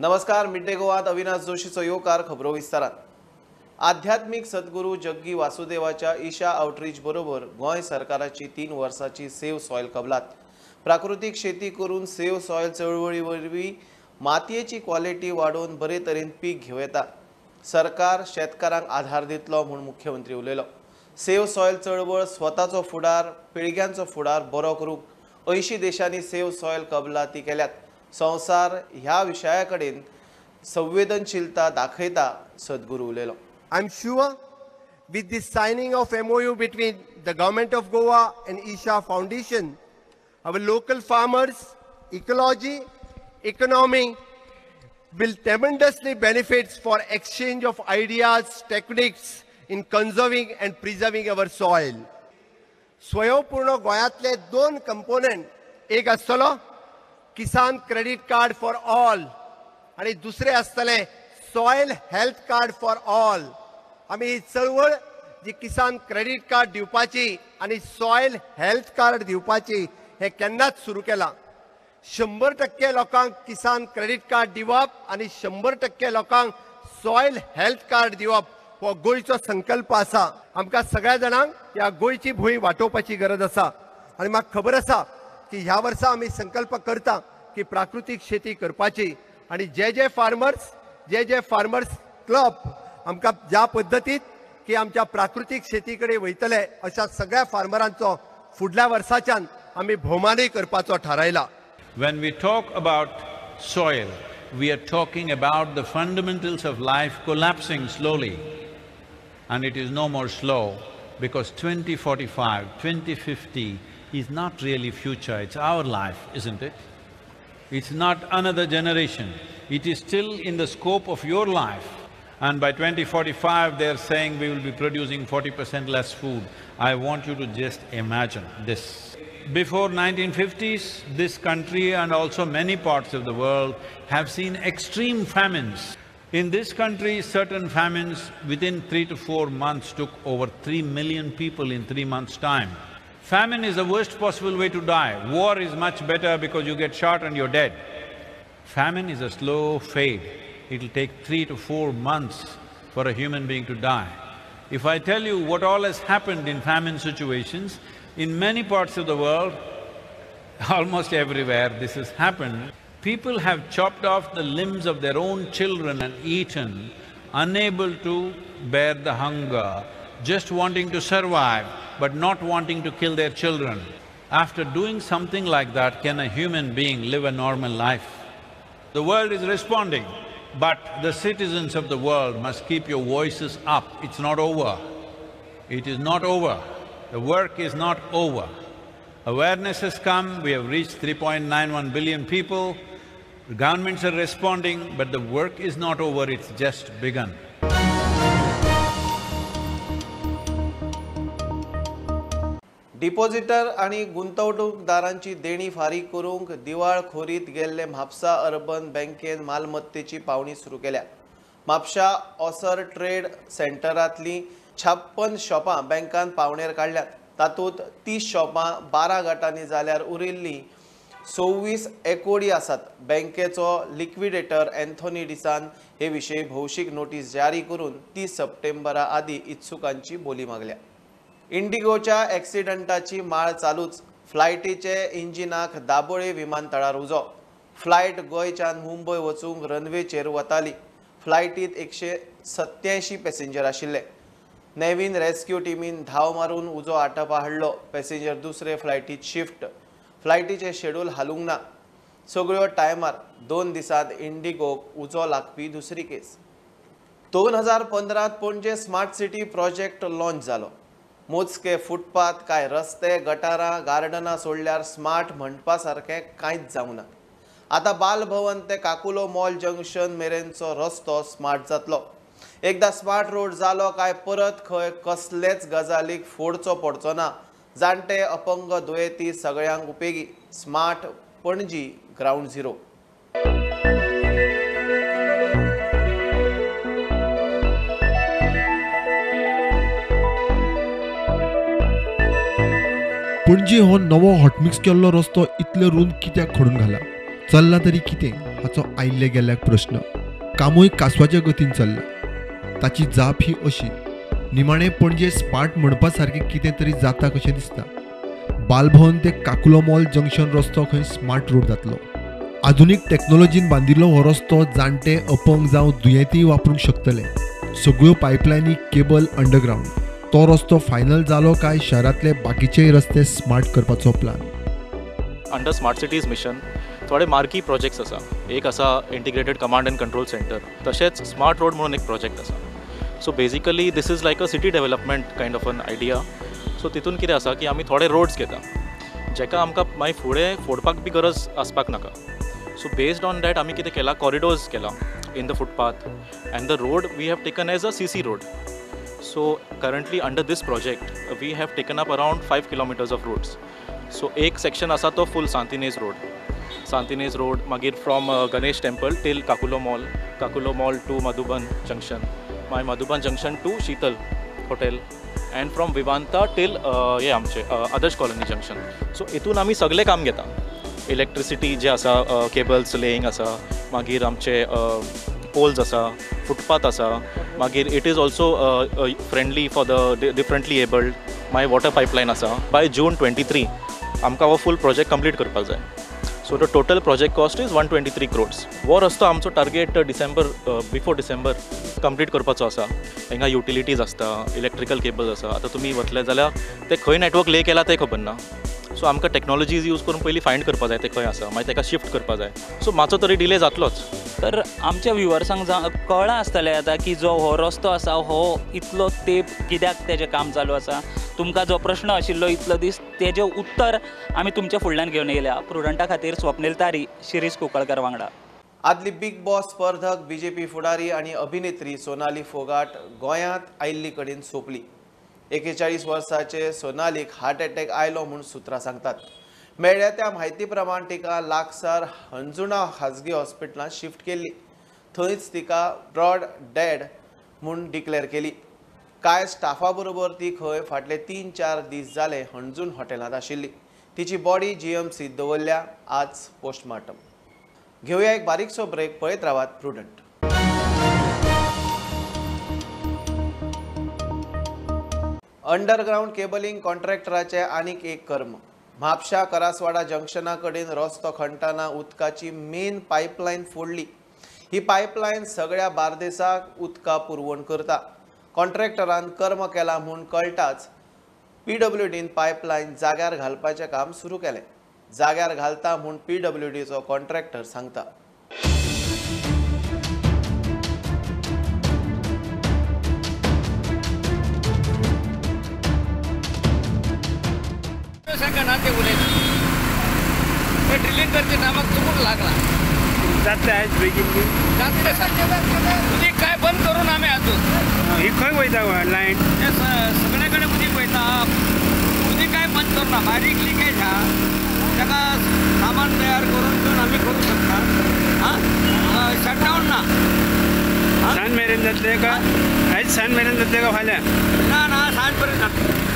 नमस्कार, mid day गोवात Avinash जोशीचो येवकार खबरो विस्तारात। आध्यात्मिक सद्गुरू जग्गी वासुदेवाच्या ईशा आउटरीच बरोबर गोंय सरकाराची 3 वर्सांची सेव्ह सॉयल कबलात। प्राकृतिक शेती करून सेव्ह सॉयल चळवळी वरवीं मातयेची क्वॉलिटी वाडोवन बरे तरेन पीक घेवं येता। सरकार शेतकारांक आधार दितलो म्हूण मुख्यमंत्री उलयलो। सेव्ह सॉयल चळवळ स्वताचो फुडार, पिळग्यांचो फुडार बरो करूंक 80 देशांनी सेव्ह सॉयल कबलाती केल्यात। संसार ह्या विशयाकडेन संवेदनशीलता दाखयता सद्गुरू उलयलो। I'm sure with the signing of MOU between the Government of Goa and Isha Foundation, our local farmers, ecology, economy will tremendously benefit for exchange of ideas, techniques in conserving and preserving our soil. स्वयंपूर्ण गोंयांतले 2 component एक आसतलो किसान credit card for all आणि दुसरे आसतले soil health card for all. आमी ही चळवळ जी किसान credit card दिवपाची आणि सॉयल हेल्थ कार्ड दिवपाची हे केन्नाच सुरू केला। 100% लोकांक किसान क्रेडिट कार्ड दिवप आणि 100% लोकांक सॉयल हेल्थ कार्ड दिवप हो गोंयचो संकल्प आसा। आमकां सगळ्या जाणांक ह्या गोंयची भूंय वाटोवपाची गरज आसा आणि म्हाका खबर आसा की ह्या वर्सा आमी संकल्प करता की प्राकृतिक शेती करपाची आणि जे फार्मर्स क्लब आमकां ज्या पद्दतीत की आमच्या प्राकृतिक शेती कडेन वयतले अशा सगळ्या फार्मरांचो फुडल्या वर्साच्यान आमी भोवमानय करपाचो थारायला। When we talk about soil, we are talking about the fundamentals of life collapsing slowly. And it is no more slow because 2045, 2050 is not really future, it's our life, isn't it? It's not another generation. It is still in the scope of your life. And by 2045, they're saying we will be producing 40% less food. I want you to just imagine this. Before 1950s, this country and also many parts of the world have seen extreme famines. In this country, certain famines within 3 to 4 months took over 3 million people in 3 months' time. Famine is the worst possible way to die. War is much better because you get shot and you're dead. Famine is a slow fade. It'll take 3 to 4 months for a human being to die. If I tell you what all has happened in famine situations, in many parts of the world, almost everywhere this has happened, people have chopped off the limbs of their own children and eaten, unable to bear the hunger, just wanting to survive, but not wanting to kill their children. After doing something like that, can a human being live a normal life? The world is responding, but the citizens of the world must keep your voices up. It's not over. It is not over. The work is not over. Awareness has come, we have reached 3.91 billion people, the governments are responding, but the work is not over, it's just begun. Depositor आणि गुंतवणूकदारांची देणी फारीक करूंक दिवाळखोरीत गेल्ले Mapusa urban बँकेन मालमत्तेची पावणी सुरू केल्या। म्हापसा ऑसर ट्रेड सेंटरांतली 56 शॉपां बँकान पावणेर काडल्यात। तातूंत 30 शॉपां 12 गटांनी जाल्यार उरिल्ली 26 एकोडी आसात। बँकेचो लिक्विडेटर एंथोनी डिसान हे विशयी भौशीक नोटीस जारी करून 30 सप्टेंबरा आदी इत्सुकांची बोली मागल्या। इंडिगोच्या ॲक्सिडंटाची माळ चालूच, फ्लायटीचे इंजिनाक दाबोळे विमानतळार उजो। फ्लायट गोंयच्यान मुंबय वचूंक रनवेचेर वताली। फ्लायटीत 187 पॅसेंजर आशिल्ले। नेवीन रेस्क्यू टिमीन धाव मारून उजो आटोपा हाडलो। पॅसेंजर दुसरे फ्लायटीत शिफ्ट। फ्लायटीचे शेड्यूल हालूंक ना। सगळ्यो टायमार 2 दिसांत इंडिगोक उजो लागपी दुसरी केस। 2015 पणजे स्मार्ट सिटी प्रोजेक्ट लॉन्च जालो। मोजके फुटपाथ, काय रस्ते, गटारां, गार्डनां सोडल्यार स्मार्ट म्हणपा सारकें कांयच जावंक ना। आतां बालभवन ते काकुलो मॉल जंक्शन मेरेनचो रस्तो स्मार्ट जातलो। एकदा स्मार्ट रोड जालो काय परत खंय कसलेच गजालीक फोडचो पडचो ना। जाणटे, अपंग, दुयेंती सगळ्यांक उपेगी। Smart Panaji ground zero. Panaji हो नवो हॉटमिक्स केल्लो रस्तो इतले रुंद कित्याक खडून घाला? चल्ला तरी कितें? हाचो आयिल्ले गेल्याक प्रश्न. कामूय कासवाच्या गतीन चल्ला. ताची जाप ही अशी, निमाणे पणजे स्मार्ट म्हणपा सारकें कितें तरी जाता कशें दिसता. बालभवन ते काकुलो मॉल जंक्शन रस्तो खंय स्मार्ट रोड जातलो. आधुनीक टॅक्नॉलॉजीन बांदिल्लो हो रस्तो जाणटे, अपंग जावं दुयेंतीय वापरूंक शकतले. सगळ्यो पायपलायनी, केबल अंडरग्रावंड. तो रस्तो फायनल जालो काय शहरातले बाकीचेय रस्ते स्मार्ट करपाचो plan. Under smart cities mission थोडे मार्की प्रोजेक्ट्स आसा. एक आसा integrated command and control centre, तशेंच स्मार्ट रोड म्हणून एक प्रोजेक्ट आसा. So basically this is like a city development kind of an idea. So तितून कितें आसा की आमी थोडे रोड्स घेता जेका आमकां मागीर फुडें फोडपाक बी गरज आसपाक नाका. सो बेस्ड ऑन दॅट आमी कितें केलां, कॉरिडोर्स केला in the footpath and the road we have taken as a CC road. So currently under these project we have taken up around 5 kilometres of roads. So एक section आसा तो full Santinez road, मागीर from Ganesh temple till Caculo mall to Madhuban junction, मागीर Madhuban junction to Sheetal hotel and from Vivanta till हे आमचे आदर्श colony junction. So हितून आमी सगळें काम घेता. इलेक्ट्रिसिटी जे आसा, केबल्स लेईंग आसा, मागीर आमचे पोल्स आसा, फुटपाथ आसा, मागीर it is also friendly for the differently abled. मागीर वॉटर पायपलायन आसा. बाय जून 23 आमकां हो फूल प्रोजेक्ट कंप्लीट करपाक जाय. So the total project cost is 123 crores. हो रस्तो आमचो टार्गेट बिफोर डिसेंबर कंप्लीट करपाचो आसा. हिंगा युटिलिटीज आसता, इलेक्ट्रिकल केबल्स आसा. आतां तुमी वतले जाल्यार ते खंय नेटवर्क ले केला तें खबर ना. सो आमकां टॅक्नॉलॉजीज यूज करून पयलीं फायंड करपा जाय ते खंय आसा, मागीर ताका शिफ्ट करपा जाय. सो मातसो तरी डिले जातलोच. तर आमच्या व्ह्युअर्सांक कळ्ळां आसतलें आतां की जो हो रस्तो आसा हो इतलो तेंप कित्याक तेजें काम चालू आसा. तुमकां जो प्रश्न आशिल्लो इतलो दीस, तेजें उत्तर आमी तुमच्या फुडल्यान घेवन येयल्या. प्रुडंटा खातीर स्वप्नील तारी, शिरीष कुंकळकर वांगडा. आदली बिग बॉस स्पर्धक BJP फुडारी आनी अभिनेत्री सोनाली फोगाट गोंयांत आयिल्ली कडेन सोंपली. 41 वर्साचे सोनालीक हार्ट एटॅक आयलो म्हूण सुत्रां सांगतात. मेळ्ळ्या त्या म्हायती प्रमाण तिका लागसार हंजुणा खाजगी हॉस्पिटलांत शिफ्ट केल्ली. थंयच तिका ब्रॉड डेड म्हूण डिक्लेअर केली. कांय स्टाफा बरोबर ती खंय फाटले 3-4 दीस जाले हणजूण हॉटेलांत आशिल्ली. तिची बॉडी GMCत दवरल्या. आज पोस्टमार्टम. घेवया एक बारीकसो ब्रेक. पळयत रावात प्रुडंट. अंडरग्राउंड केबलिंग कॉन्ट्रॅक्टराचे आनीक एक कर्म. म्हापशा करासवाडा जंक्शना कडेन रस्तो खणटाना उदकाची मेन पायपलायन फोडली. ही पायपलायन सगळ्या बार्देसाक उदका पुरवण करता. कॉन्ट्रॅक्टरान कर्म केला म्हूण कळटाच PWDन पायपलायन जाग्यार घालपाचें काम सुरू केलें. जाग्यार घालता म्हूण PWDचो कॉन्ट्रॅक्टर सांगता. ड्रिलिंग करचे नामक चुकून लागला जातले आज बेगीन उदीक काय बंद करून आम्ही अजून ही खंय वयता लायन सगळे कडेन उदीक वयता. उदीक काय बंद करना. बारीक लिकेज हा ताका सामान तयार करून घेवन आमी करूं शकता. शटडावन ना. सांज मेरेन जातले का आयज सांज मेरेन जातले का फाल्यां? ना सांज पर्यंत जातले.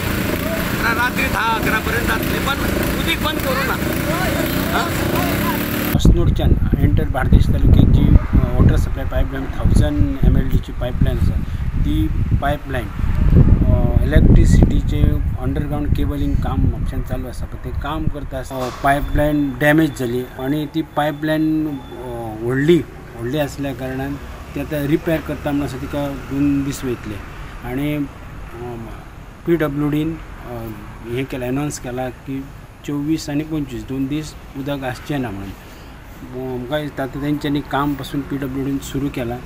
रात्री 10-11 पर्यंत जातले पण उदीक बंद करूं ना. अस्नोडच्यान एंटर बार्देश तालुक्यात जी वॉटर सप्लाय पायपलायन 1000 MLDची पायपलायन आसा ती पायपलायन इलेक्ट्रिसिटीचे अंडरग्राउंड केबलिंग काम म्हापशान चालू आसा. पण ते काम करता आसतना पायपलायन डॅमेज जाली आणि ती पायपलायन व्हडली असल्या कारणान ती आतां रिपेर करता म्हणून आसा तिका 2 दीस वयतले. आणि PWDन हें केलां, अनावन्स केला की 24 आणि 25 2 दीस उदक आसचें ना म्हणून. आमकां दिसता तेंच्यांनी काम पासून PWDन सुरू केलां.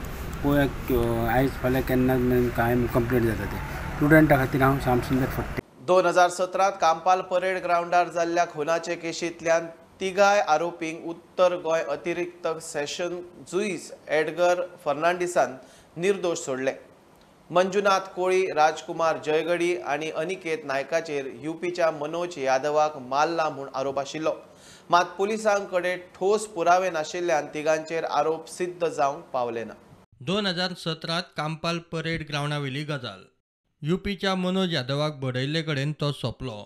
पळोवया आयज फाल्यां केन्ना कांय कंप्लीट जाता ते. स्टुडंटा खातीर हांव शामसुंदर फडते. 2017 कांपाल परेड ग्राउंडार जाल्ल्या खुनाचे केशींतल्यान तिगाय आरोपींक उत्तर गोंय अतिरिक्त सेशन जुईज एडगर फर्नांडिसान निर्दोश सोडले. मंजुनाथ कोळी, राजकुमार जयगडी आणि अनिकेत नायकाचेर UPच्या मनोज यादवाक मारला म्हूण आरोप आशिल्लो. मात पुलिसांकडे ठोस पुरावे नाशिल्ल्यान तिगांचेर आरोप सिद्ध जावंक पावले ना. 2017 कांपाल परेड ग्राउंडावेली गजाल. UPच्या मनोज यादवाक बडयल्ले कडेन तो सोंपलो.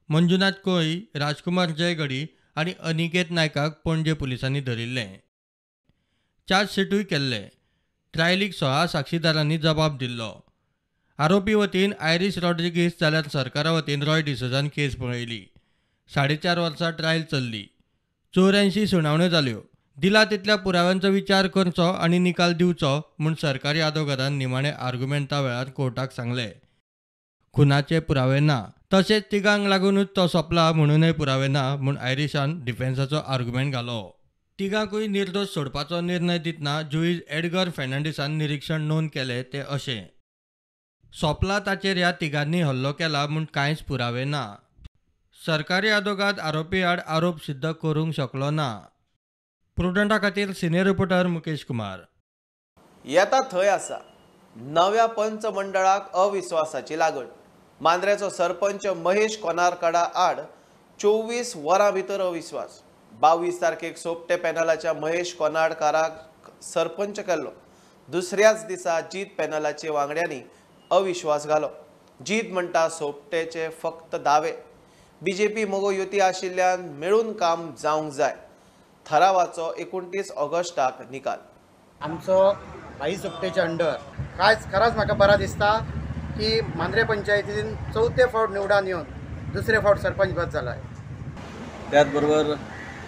मंजुनाथ कोळी, राजकुमार जयगडी आणि अनिकेत नायकाक पणजे पुलिसांनी धरिल्ले. चार्जशीटूय केल्ले. ट्रायलीक 16 साक्षीदारांनी जबाब दिल्लो. आरोपी वतीन आयरिश रॉड्रिगीस जाल्यार सरकारा वतीन रॉय डिसोजान केस पळयली. 4.5 वर्सां ट्रायल चल्ली. 84 सुनावण्यो जाल्यो. दिला तितल्या पुराव्यांचो विचार करचो आनी निकाल दिवचो म्हूण सरकारी आदवोगादान निमाणे आर्ग्युमेंटा वेळार कोर्टाक सांगलें. खुनाचे पुरावे ना, तशेंच तिगांक लागूनच तो सोंपला म्हणूनय पुरावे ना म्हूण आयरिशान डिफेन्साचो आर्ग्युमेंट घालो. तिगांकूय निर्दोश सोडपाचो निर्णय दितना जुईज एडगर फेर्नांडीसान निरीक्षण नोंद केलें तें अशें: सोंपला ताचेर ह्या तिगांनी हल्लो केला म्हूण कांयच पुरावे ना. सरकारी आदवोगाद आरोपी आड आरोप सिद्ध करूंक शकलो ना. प्रुडंटा खातीर सिनियर रिपोर्टर मुकेश कुमार. येता थंय आसा नव्या पंच मंडळाक अविश्वासाची लागण. मांद्रेचो सरपंच महेश कोनारकाडा आड 24 वरां भितर अविश्वास. 22 तारखेक सोपटे पॅनलाच्या महेश कोनारकाराक सरपंच केल्लो. दुसऱ्याच दिसा जीत पॅनलाचे वांगड्यांनी अविश्वास घालो. जीत म्हणटा सोपटेचे फक्त दावे. बीजेपी मोगो युती आशिल्ल्यान मेळून काम जावंक जाय. थारावाचो 29 ऑगस्टाक निकाल. आमचो भाई सोपटेच्या अंडर खराच म्हाका बरा दिसता की मांद्रे पंचायतीन 4थे फावट निवडान येवन दुसरे फावट सरपंच पद जाला. त्याच बरोबर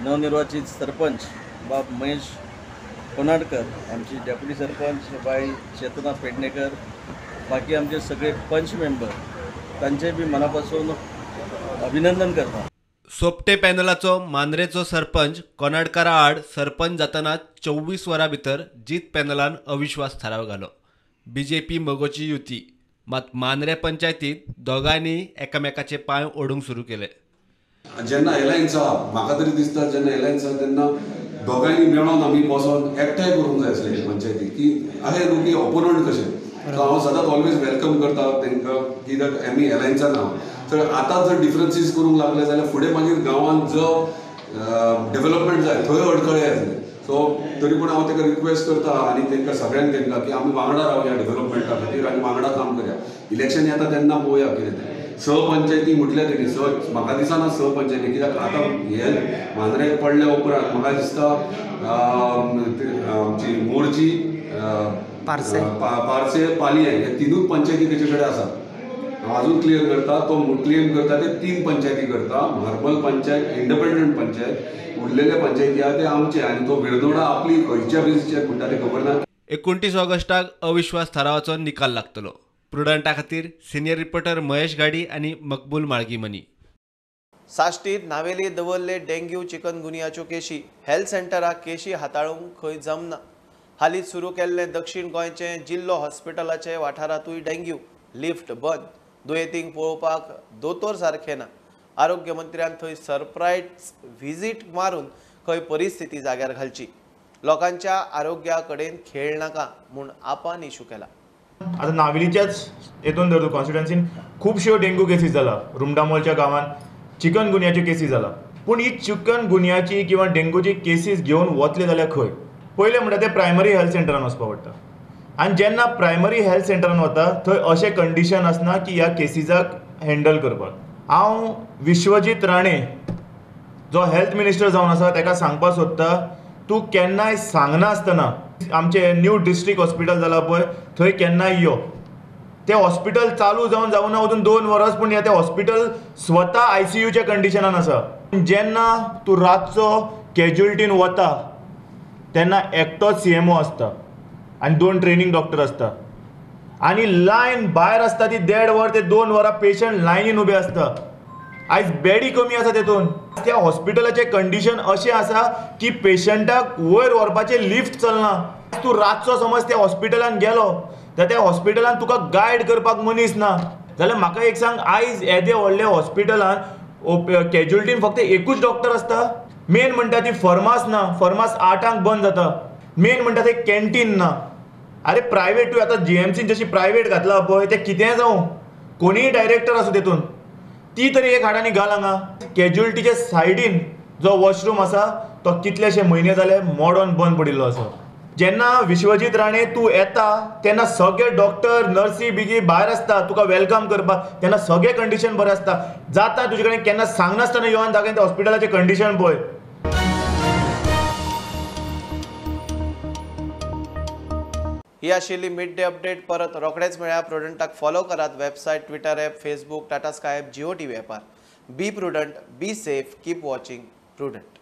नवनिर्वाचित सरपंच बाब महेश कोनाडकर, आमची डेप्युटी सरपंच बाई चेतना पेडणेकर, बाकी आमचे सगळे पंच मेंबर, तांचे बी मनापासून अभिनंदन करता. सोपटे पॅनलाचो मांद्रेचो सरपंच कोनाडकारा आड सरपंच जातना 24 वरां भितर जीत पॅनलान अविश्वास थाराव घालो. बीजेपी मोगोची युती. मात मांद्रे पंचायतीत दोगांनी एकामेकाचे पांय ओडूंक सुरू केले. जेन्ना एलायन्स आहा, म्हाका तरी दिसता जेन्ना एलायन्स आहा तेन्ना दोगांनी मेळोन आमी बसोन एकठांय करूंक जाय आसलें पंचायती, की आहे न्हू की ऑपोनंट कशें. सो हांव सदांच ऑलवेज वेलकम करता तांकां, कित्याक आमी एलायन्सान आहा. तर आतां जर डिफरन्सीस करूंक लागले जाल्यार फुडें मागीर गांवांत जो डेव्हलपमेंट जाय थंय अडखळे येतले. सो तरी पूण हांव ताका रिक्वेस्ट करता आनी तांकां सगळ्यांक तांकां की आमी वांगडा रावया डेव्हलपमेंटा खातीर आनी वांगडा काम करया. इलेक्शन येता तेन्ना पळोवया कितें तें. सहपंचायती म्हटल्या तेणी म्हाका दिसना सहपंचायती, कित्याक आतां हे मांद्रेक पडल्या उपरांत म्हाका दिसता आमची मोरची, पारसे, पालये हे तिनूच पंचायती तेचे कडेन आसात. हांव अजून क्लियर करता, तो क्लेम करता ते 3 पंचायती करता. मार्बल पंचायत इंडिपेंडंट पंचायत, उरलेले पंचायती आहा ते आमचे, आनी तो विर्दोडा आपली खंयच्या बेसीचेर म्हणटा ते खबर ना. 29 ऑगस्टाक अविश्वास थारावाचो निकाल लागतलो. प्रुडंटा खातीर सिनियर रिपोर्टर महेश गाडी आनी मकबूल माळगीमनी. साश्टीत नावेली दवरले डेंग्यू चिकनगुनियाच्यो केशी. हेल्थ सेंटराक केशी हाताळूंक खंय जमना. हालींच सुरू केल्ले दक्षिण गोंयचे जिल्लो हॉस्पिटलाचे वाठारांतूय डेंग्यू. लिफ्ट बंद. दुयेंतींक पळोवपाक दोतोर सारखे ना. आरोग्य मंत्र्यान थंय सरप्रायज व्हिजीट मारून खंय परिस्थिती जाग्यार घालची. लोकांच्या आरोग्या कडेन खेळ नाका म्हूण आपान इशू केला. आता नावेलीच्याच हेतून धर कॉन्स्टिट्युएन्सीन खुबश्यो डेंग्यू केसीस जाला. रुमडामोलच्या गांवांत चिकनगुनियाच्यो केसीस जाला. पूण ही चिकनगुनियाची किंवा डेंग्यूची केसीस घेवन वतले जाल्यार खंय? पयलें म्हणटा ते प्रायमरी हेल्थ सेंटरान वचपाक पडटा. आनी जेन्ना प्रायमरी हेल्थ सेंटरान वता थंय अशें कंडिशन आसना की ह्या केसीजाक हँडल करपाक. हांव विश्वजीत राणे जो हेल्थ मिनिस्टर जावन आसा ताका सांगपाक सोदता, तूं केन्नाय सांगना आसतना आमचे न्यू डिस्ट्रिक्ट हॉस्पिटल जाला पळय थंय केन्नाय यो. तें हॉस्पिटल चालू जावन ना अजून 2 वर्स, पूण तें हॉस्पिटल स्वता ICUच्या कंडिशनान आसा. जेन्ना तूं रातचो कॅज्युअलिटीन वता तेन्ना एकटोच CMO आसता आनी 2 ट्रेनिंग डॉक्टर आसता. आनी लायन भायर आसता ती 1.5 वर ते 2 वरां पेशंट लायनीन उबे आसता. आयज बेडी कमी आसा तेतून. त्या हॉस्पिटलाचें कंडिशन अशें आसा की पेशंटाक वयर व्हरपाचें लिफ्ट चलना. तूं रातचो समज त्या हॉस्पिटलान गेलो जाल्यार त्या हॉस्पिटलान तुका गायड करपाक मनीस ना. जाल्यार म्हाका एक सांग, आयज येदे व्हडल्या हॉस्पिटलान कॅज्युअलिटीन फक्त एकूच डॉक्टर आसता. मेन म्हणटा ती फर्मास ना. फर्मास 8 बंद जाता. मेन म्हणटा ते कॅन्टीन ना. अरे प्रायवेटूय आतां GMCन जशी प्रायवेट घातला पळय तें कितें जावं, कोणीय डायरेक्टर आसूं तेतून, ती तरी एक हाडांनी घाल हांगा. कॅज्युअलिटीचे सायडीन जो वॉशरूम आसा तो कितलेशे म्हयने जाले मोडोन बंद पडिल्लो आसा. जेन्ना विश्वजीत राणे तूं येता तेन्ना सगळे डॉक्टर नर्सी बिगी भायर आसता तुका वेलकम करपाक. तेन्ना सगळे कंडिशन बरें आसता. जाता तुजे कडेन केन्ना सांगनासतना येवन दाखय त्या हॉस्पिटलाचें कंडिशन पळय. ही आशिल्ली मिड डे अपडेट. परत रोखडेच मेळ्या. प्रुडंटाक फॉलो करात. Website, Twitter app, Facebook, Tata Sky app, Jio TV ॲपार. Be Prudent, be safe, keep watching prudent.